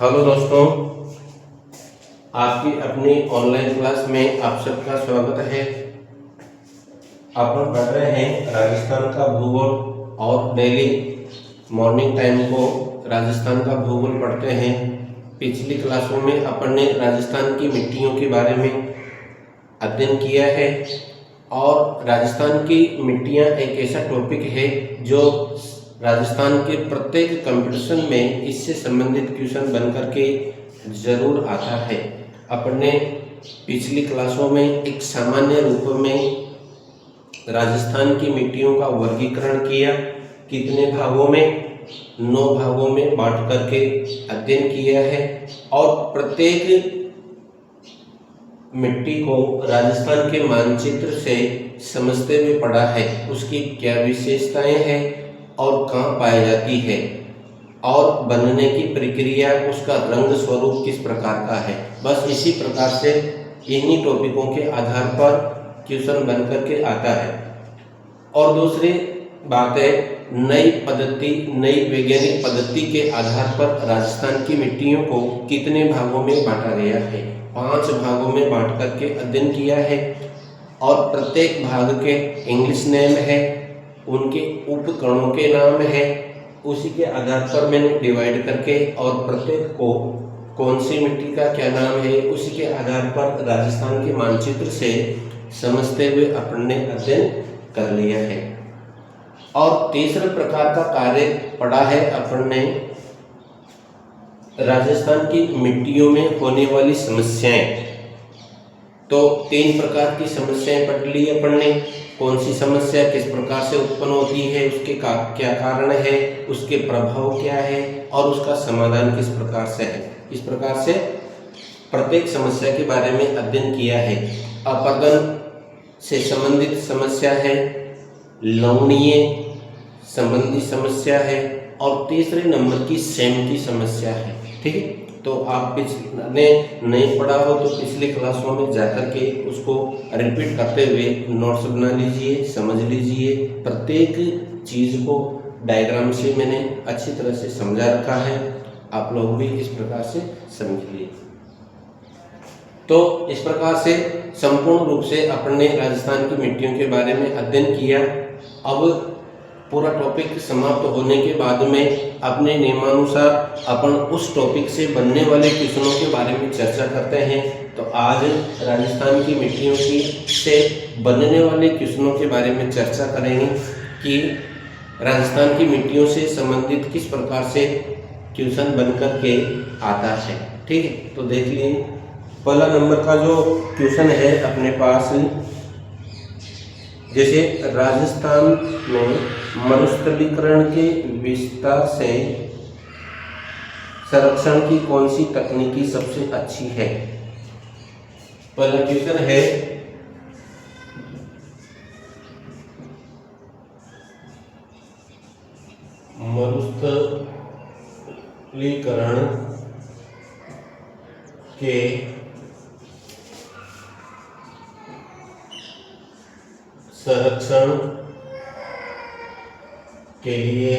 Hello दोस्तों, आपकी अपनी ऑनलाइन क्लास में आप सबका स्वागत है। अपन पढ़ रहे हैं राजस्थान का भूगोल और डेली मॉर्निंग टाइम को राजस्थान का भूगोल पढ़ते हैं। पिछली क्लासों में अपन ने राजस्थान की मिट्टियों के बारे में अध्ययन किया है और राजस्थान की मिट्टियां एक ऐसा टॉपिक है जो राजस्थान के प्रत्येक कंपटीशन में इससे संबंधित क्वेश्चन बन करके जरूर आता है। अपने पिछली क्लासों में एक सामान्य रूप में राजस्थान की मिट्टियों का वर्गीकरण किया, कितने भागों में, 9 भागों में बांट करके अध्ययन किया है और प्रत्येक मिट्टी को राजस्थान के मानचित्र से समझते हुए पढ़ा है, उसकी क्या विशेषताएं हैं और कहाँ पाई जाती है और बनने की प्रक्रिया, उसका रंग स्वरूप किस प्रकार का है। बस इसी प्रकार से इन्हीं टॉपिकों के आधार पर क्वेश्चन बन करके आता है। और दूसरी बात है, नई पद्धति, नई वैज्ञानिक पद्धति के आधार पर राजस्थान की मिट्टियों को कितने भागों में बांटा गया है। 5 भागों में बांट करके अध्ययन किया है और प्रत्येक भाग के इंग्लिश नेम है, उनके उपकरणों के नाम है, उसी के आधार पर मैंने डिवाइड करके और प्रत्येक को कौन सी मिट्टी का क्या नाम है उसी के आधार पर राजस्थान के मानचित्र से समझते हुए अपन ने अध्ययन कर लिया है। और तीसरे प्रकार का कार्य पढ़ा है अपन ने, राजस्थान की मिट्टियों में होने वाली समस्याएं। तो 3 प्रकार की समस्याएं पढ़ ली अपन ने। कौन सी समस्या किस प्रकार से उत्पन्न होती है, उसके क्या कारण है, उसके प्रभाव क्या है और उसका समाधान किस प्रकार से है। इस प्रकार से प्रत्येक समस्या के बारे में अध्ययन किया है। अपरदन से संबंधित समस्या है, लवणीय संबंधी समस्या है और तीसरे नंबर की सेम की समस्या है। ठीक है, तो आप पिछले नहीं पढ़ा हो तो पिछली क्लासों में जाकर के उसको रिपीट करते हुए नोट्स बना लीजिए, समझ लीजिए। प्रत्येक चीज को डायग्राम से मैंने अच्छी तरह से समझा रखा है, आप लोग भी इस प्रकार से समझिए। तो इस प्रकार से संपूर्ण रूप से अपन ने राजस्थान की मिट्टियों के बारे में अध्ययन किया। अब पूरा टॉपिक समाप्त होने के बाद में अपने नियमानुसार अपन उस टॉपिक से बनने वाले क्वेश्चनों के बारे में चर्चा करते हैं। तो आज राजस्थान की मिट्टियों की से बनने वाले क्वेश्चनों के बारे में चर्चा करेंगे कि राजस्थान की मिट्टियों से संबंधित किस प्रकार से क्वेश्चन बन करके आता है। ठीक है, तो देख लीजिए, पहला नंबर का जो क्वेश्चन है अपने पास, जैसे राजस्थान में मरुस्थलीकरण के विस्तार से संरक्षण की कौन सी तकनीकी सबसे अच्छी है। पहला क्वेश्चन है, मरुस्थलीकरण के संरक्षण के लिए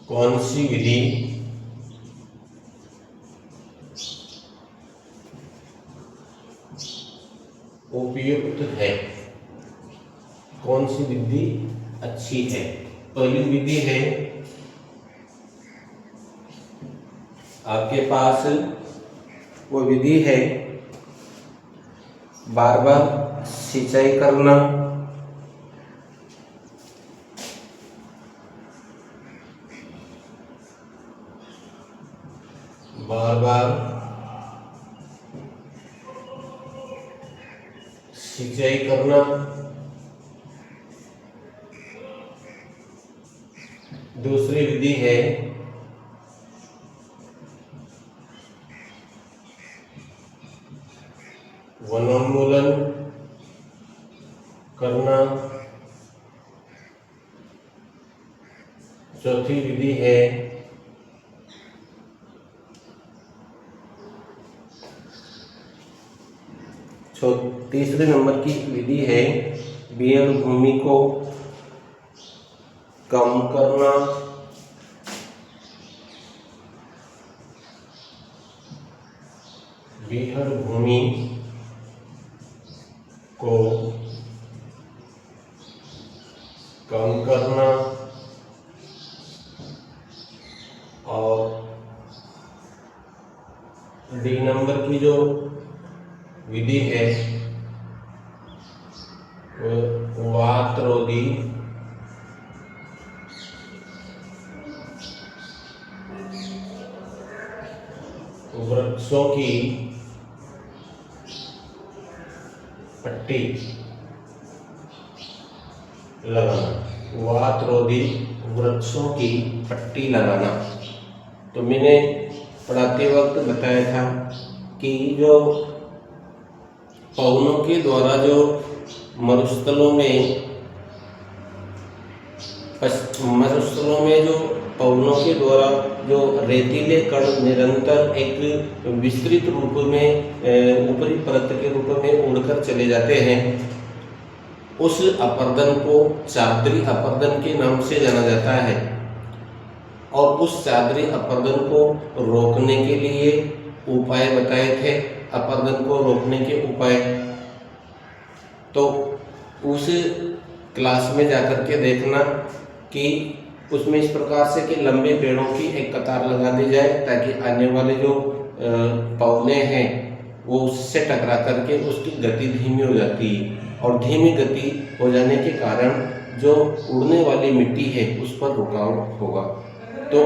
कौन सी विधि उपयुक्त है, कौन सी विधि अच्छी है। पहली विधि है आपके पास, वो विधि है बार बार सिंचाई करना, बार बार सिंचाई करना। दूसरी विधि है वनोन्मूलन करना। चौथी विधि है तीसरे नंबर की विधि है बीहड़ भूमि को कम करना, बीहड़ भूमि को कम करना और डी नंबर की जो विधि है वो वातरोधी वृक्षों की पट्टी लगाना, वातरोधी वृक्षों की पट्टी लगाना। तो मैंने पढ़ाते वक्त बताया था कि जो पवनों के द्वारा जो मरुस्थलों में जो पवनों के द्वारा जो रेतीले कण निरंतर एक विस्तृत रूप में ऊपरी परत के रूप में उड़कर चले जाते हैं, उस अपरदन को चादरी अपरदन के नाम से जाना जाता है। और उस चादरी अपरदन को रोकने के लिए उपाय बताए थे, अपरदन को रोकने के उपाय। तो उस क्लास में जाकर के देखना कि उसमें इस प्रकार से कि लंबे पेड़ों की एक कतार लगा दी जाए ताकि आने वाले जो पौधे हैं वो उससे टकरा करके उसकी गति धीमी हो जाती है, और धीमी गति हो जाने के कारण जो उड़ने वाली मिट्टी है उस पर रुकाव होगा। तो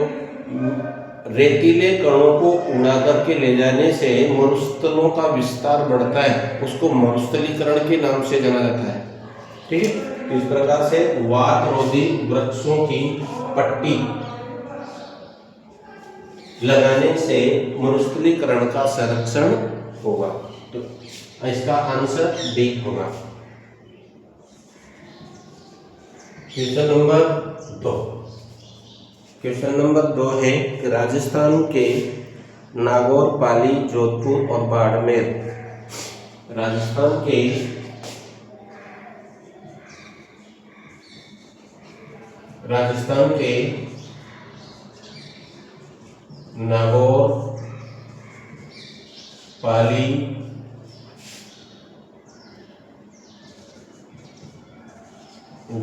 रेतीले कणों को उड़ा करके ले जाने से मरुस्थलों का विस्तार बढ़ता है, उसको मरुस्थलीकरण के नाम से जाना जाता है। ठीक है, इस प्रकार से वातरोधी वृक्षों की पट्टी लगाने से मरुस्थलीकरण का संरक्षण होगा। तो इसका आंसर डी होगा। Question number 2। क्वेश्चन नंबर 2 है कि राजस्थान के नागौर, पाली, जोधपुर और बाड़मेर, राजस्थान के नागौर, पाली,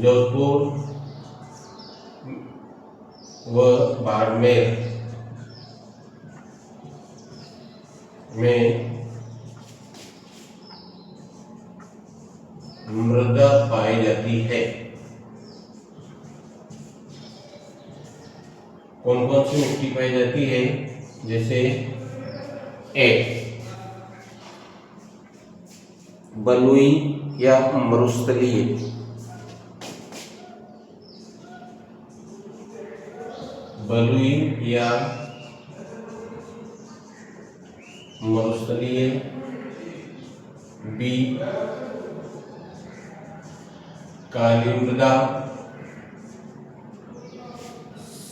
जोधपुर व बाड़मेर में मृदा पाई जाती है। कौन कौन सी मिट्टी पाई जाती है? जैसे ए, बलुई या मरुस्थलीय, बलुई या मरुस्थलीय। बी, काली मृदा।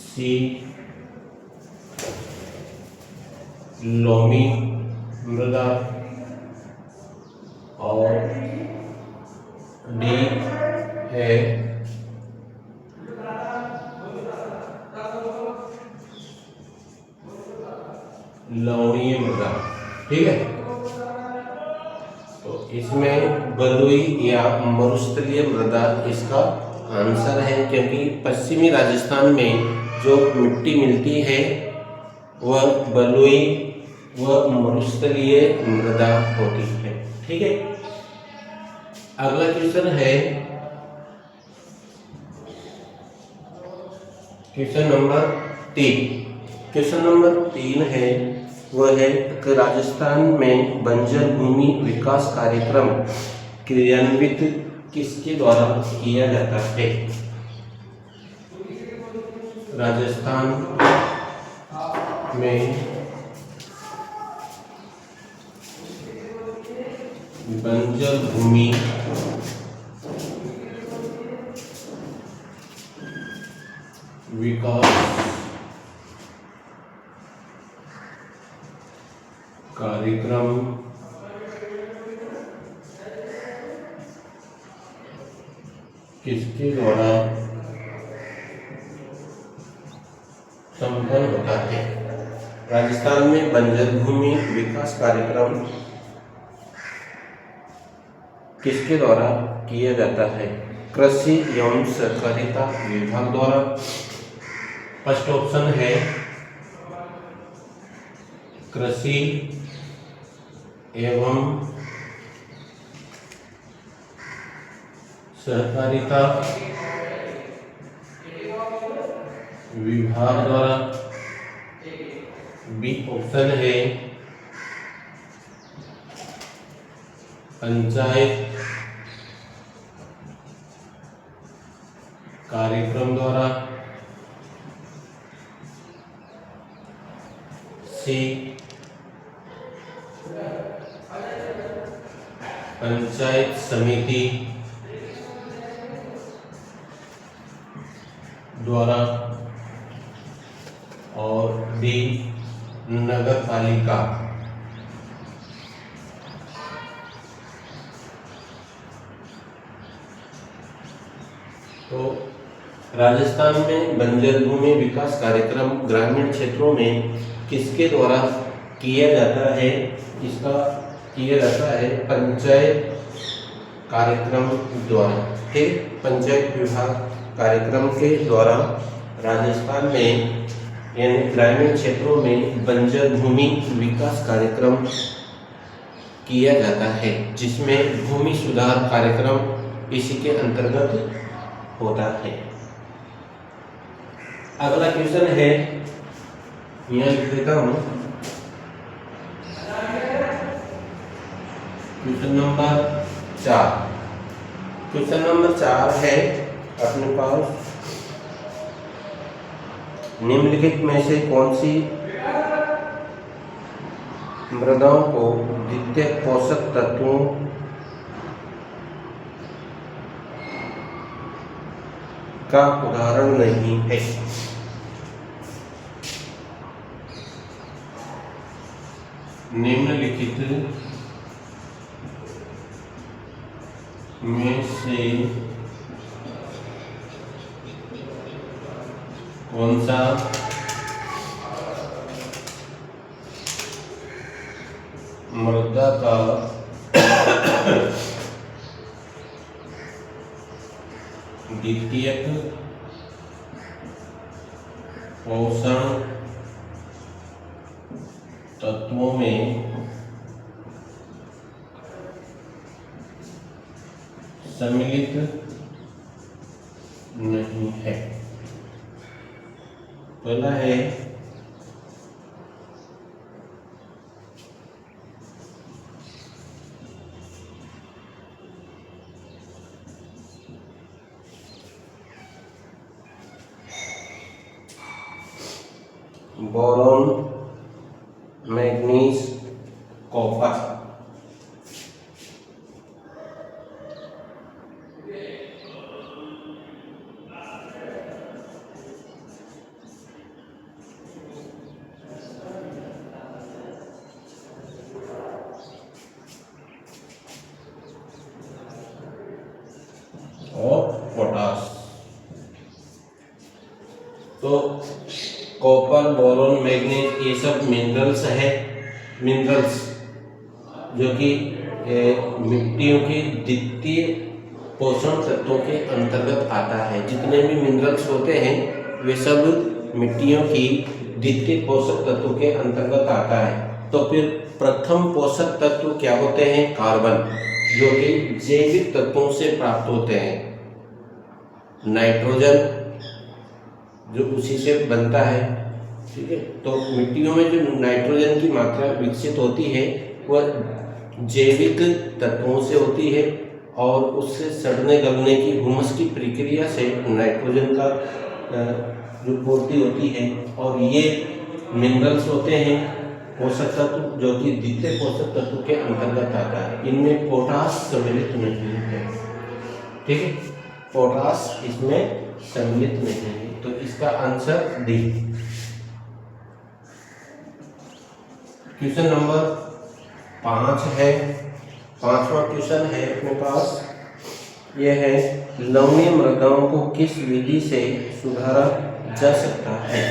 सी, लोमी मृदा। और डी है लवणीय मृदा। ठीक है, तो इसमें बलुई या मरुस्थलीय मृदा इसका आंसर है, क्योंकि पश्चिमी राजस्थान में जो मिट्टी मिलती है वह बलुई व मरुस्थलीय मृदा होती है। ठीक है, अगला क्वेश्चन है क्वेश्चन नंबर 3। क्वेश्चन नंबर 3 है वह है कि राजस्थान में बंजर भूमि विकास कार्यक्रम क्रियान्वित किसके द्वारा किया जाता है? राजस्थान में बंजर भूमि विकास कार्यक्रम किसके द्वारा संपन्न होता है? राजस्थान में बंजर भूमि विकास कार्यक्रम किसके द्वारा किया जाता है? कृषि एवं सहकारिता विभाग द्वारा। फर्स्ट ऑप्शन है कृषि एवं सहकारिता विभाग द्वारा। बी ऑप्शन है पंचायत कार्यक्रम द्वारा। सी पंचायत समिति द्वारा और डी नगर पालिका। तो राजस्थान में बंजर भूमि विकास कार्यक्रम ग्रामीण क्षेत्रों में किसके द्वारा किया जाता है? इसका किया जाता है पंचायत कार्यक्रम द्वारा। ठीक, पंचायत विभाग कार्यक्रम के द्वारा राजस्थान में यानी ग्रामीण क्षेत्रों में बंजर भूमि विकास कार्यक्रम किया जाता है, जिसमें भूमि सुधार कार्यक्रम इसी के अंतर्गत होता है। अगला क्वेश्चन है, यहाँ लिख देता हूं, क्वेश्चन नंबर 4। क्वेश्चन नंबर 4 है अपने पास, निम्नलिखित में से कौन सी मृदाओं को द्वितीय पोषक तत्वों का उदाहरण नहीं है? निम्नलिखित में से कौन सा मृदा का द्वितीयक पोषण तत्वों में सम्मिलित नहीं है? पहला है बोरॉन, मैग्नीज, कॉपर। और पोटास। तो कॉपर, बोरॉन, मैग्नीज ये सब मिनरल्स है, मिनरल्स जो कि मिट्टियों के द्वितीय पोषण तत्वों के अंतर्गत आता है। जितने भी मिनरल्स होते हैं वे सब मिट्टियों की द्वितीय पोषक तत्वों के अंतर्गत आता है। तो फिर प्रथम पोषक तत्व क्या होते हैं? कार्बन, जो कि जैविक तत्वों से प्राप्त होते हैं। नाइट्रोजन जो उसी से बनता है। ठीक है, तो मिट्टियों में जो नाइट्रोजन की मात्रा विकसित होती है वह जैविक तत्वों से होती है और उससे सड़ने गलने की हुमस की प्रक्रिया से नाइट्रोजन का जो पूर्ति होती है। और ये मिनरल्स होते हैं पोषक तत्व जो कि द्वितीय पोषक तत्व के अंतर्गत आता है। इनमें पोटास सम्मिलित नहीं है। ठीक है, पोटास इसमें सम्मिलित नहीं है। तो इसका आंसर डी। क्वेश्चन नंबर 5 है, 5वां क्वेश्चन है अपने पास, यह है लवणीय मृदाओं को किस विधि से सुधारा जा सकता है।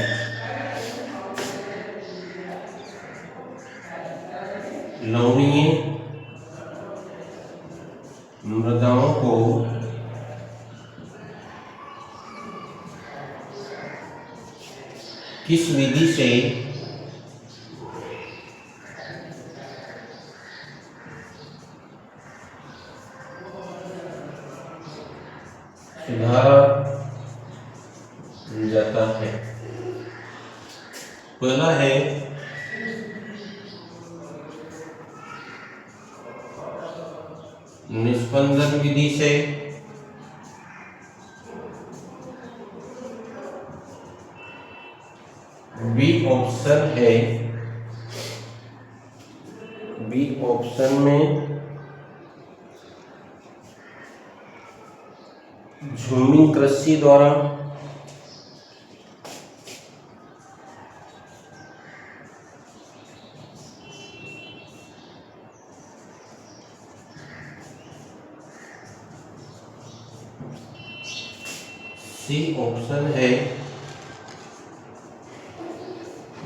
लवणीय मृदाओं को किस विधि से सुधारा जाता है। पहला है निस्पंदन विधि से, बी ऑप्शन है, बी ऑप्शन में झूमिंग कृषि द्वारा, सी ऑप्शन है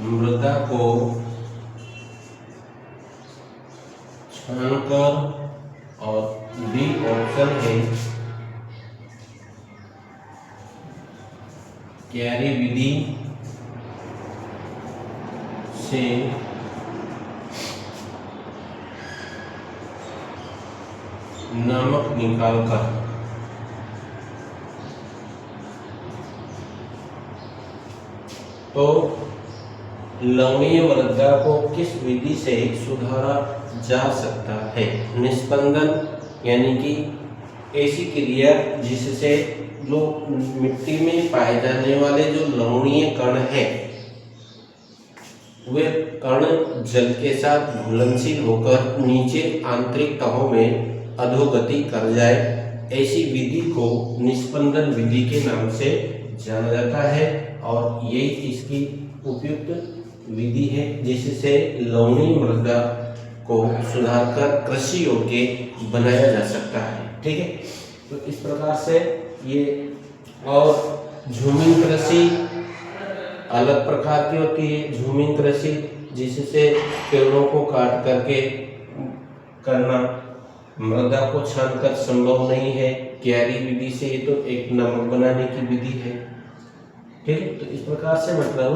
मृदा को छानकर, और डी ऑप्शन है क्यारी विधि से नमक निकालकर। तो लवणीय मृदा को किस विधि से सुधारा जा सकता है। निस्पंदन यानी कि ऐसी क्रिया जिससे जो मिट्टी में पाए जाने वाले जो लवणीय कण है वे कण जल के साथ घुलनशील होकर नीचे आंतरिक तहों में अधोगति कर जाए, ऐसी विधि को निस्पंदन विधि के नाम से जाना जाता है। और यही इसकी उपयुक्त विधि है जिससे लवणीय मृदा को सुधारकर कृषि योग्य बनाया जा सकता है। ठीक है, तो इस प्रकार से ये। और झूमिंग कृषि अलग प्रकार की होती है। झूमिंग कृषि जिससे पेड़ों को काट करके करना, मृदा को छानकर संभव नहीं है। क्यारी विधि से ये तो एक नमक बनाने की विधि है। ठीक है, तो इस प्रकार से मतलब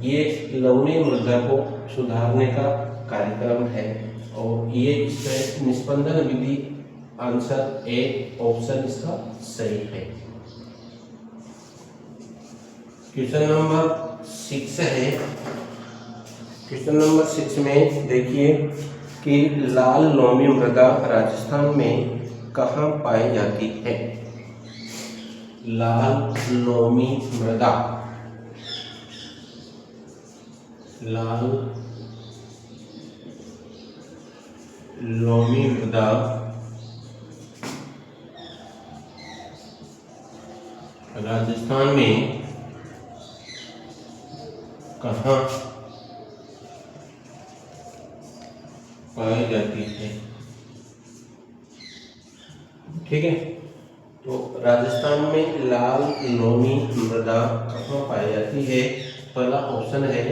ये लवणीय मृदा को सुधारने का कार्यक्रम है। और ये इसमें निस्पंदन विधि आंसर ए ऑप्शन इसका सही है। क्वेश्चन नंबर 6 है। क्वेश्चन नंबर 6 में देखिए कि लाल लोमी मृदा राजस्थान में कहाँ पाई जाती है। लाल लोमी मृदा, लाल लोमी मृदा राजस्थान में कहाँ पाई जाती है। ठीक है, तो राजस्थान में लाल लोमी मृदा कहाँ पाई जाती है। पहला ऑप्शन है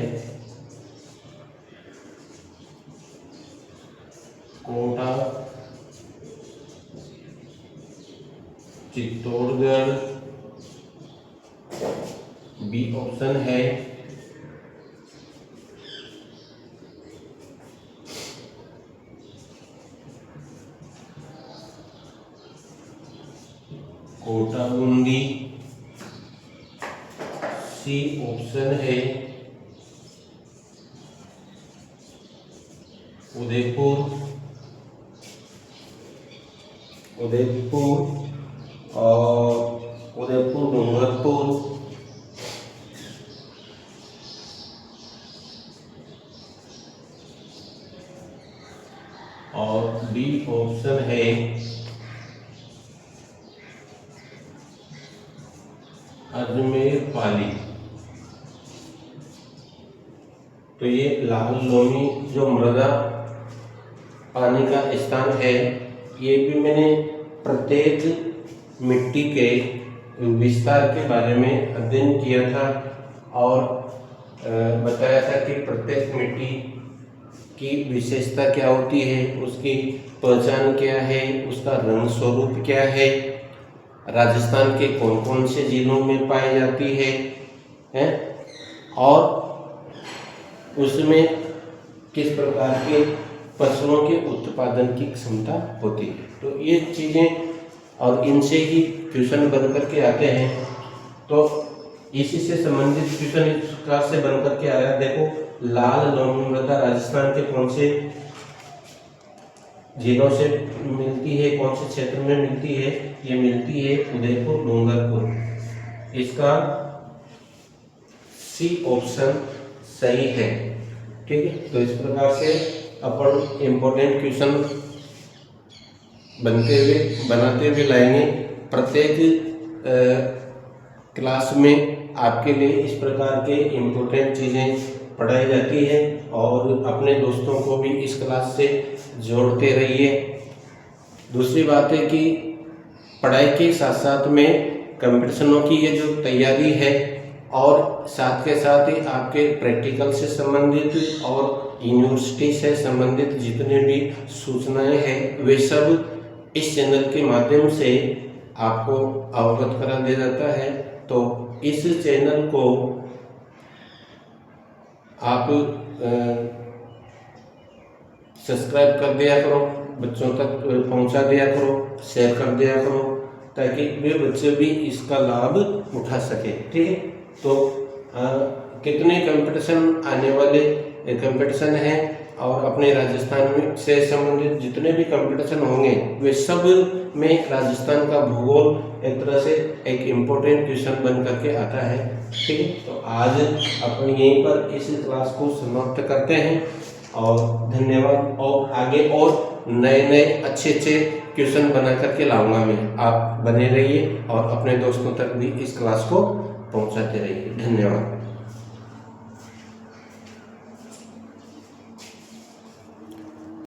कोटा, चित्तौड़गढ़, बी ऑप्शन है कोटा बूंदी, सी ऑप्शन है उदयपुर, और उदयपुर डूंगरपुर, और डी ऑप्शन है अजमेर पाली। तो ये लाल लोमी जो मृदा पाने का स्थान है, ये भी मैंने प्रत्येक मिट्टी के विस्तार के बारे में अध्ययन किया था और बताया था कि प्रत्येक मिट्टी की विशेषता क्या होती है, उसकी पहचान क्या है, उसका रंग स्वरूप क्या है, राजस्थान के कौन कौन से जिलों में पाई जाती है और उसमें किस प्रकार के फसलों के उत्पादन की क्षमता होती है। तो ये चीज़ें और इनसे ही क्वेश्चन बन करके आते हैं। तो इसी से संबंधित क्वेश्चन इस प्रकार से बन करके आ रहा है। देखो, लाल लौह मृदा राजस्थान के कौन से जिलों से मिलती है, कौन से क्षेत्र में मिलती है? ये मिलती है उदयपुर, डूंगरपुर। इसका सी ऑप्शन सही है। ठीक है, तो इस प्रकार से अपन इम्पोर्टेंट क्वेश्चन बनाते हुए लाएंगे। प्रत्येक क्लास में आपके लिए इस प्रकार के इम्पोर्टेंट चीज़ें पढ़ाई जाती है और अपने दोस्तों को भी इस क्लास से जोड़ते रहिए। दूसरी बात है कि पढ़ाई के साथ साथ में कंपटीशनों की ये जो तैयारी है और साथ के साथ ही आपके प्रैक्टिकल से संबंधित और यूनिवर्सिटी से संबंधित जितने भी सूचनाएं हैं वे सब इस चैनल के माध्यम से आपको अवगत करा दिया जाता है। तो इस चैनल को आप सब्सक्राइब कर दिया करो, बच्चों तक पहुंचा दिया करो, शेयर कर दिया करो ताकि वे बच्चे भी इसका लाभ उठा सके। ठीक है, तो कितने कंपटीशन आने वाले कंपटीशन हैं और अपने राजस्थान में से संबंधित जितने भी कंपटीशन होंगे वे सब में राजस्थान का भूगोल एक तरह से एक इम्पोर्टेंट क्वेश्चन बन करके आता है। ठीक है, तो आज अपन यहीं पर इस क्लास को समाप्त करते हैं और धन्यवाद। और आगे और नए नए अच्छे क्वेश्चन बना करके लाऊंगा मैं। आप बने रहिए और अपने दोस्तों तक भी इस क्लास को पहुंचाते रहिए। धन्यवाद।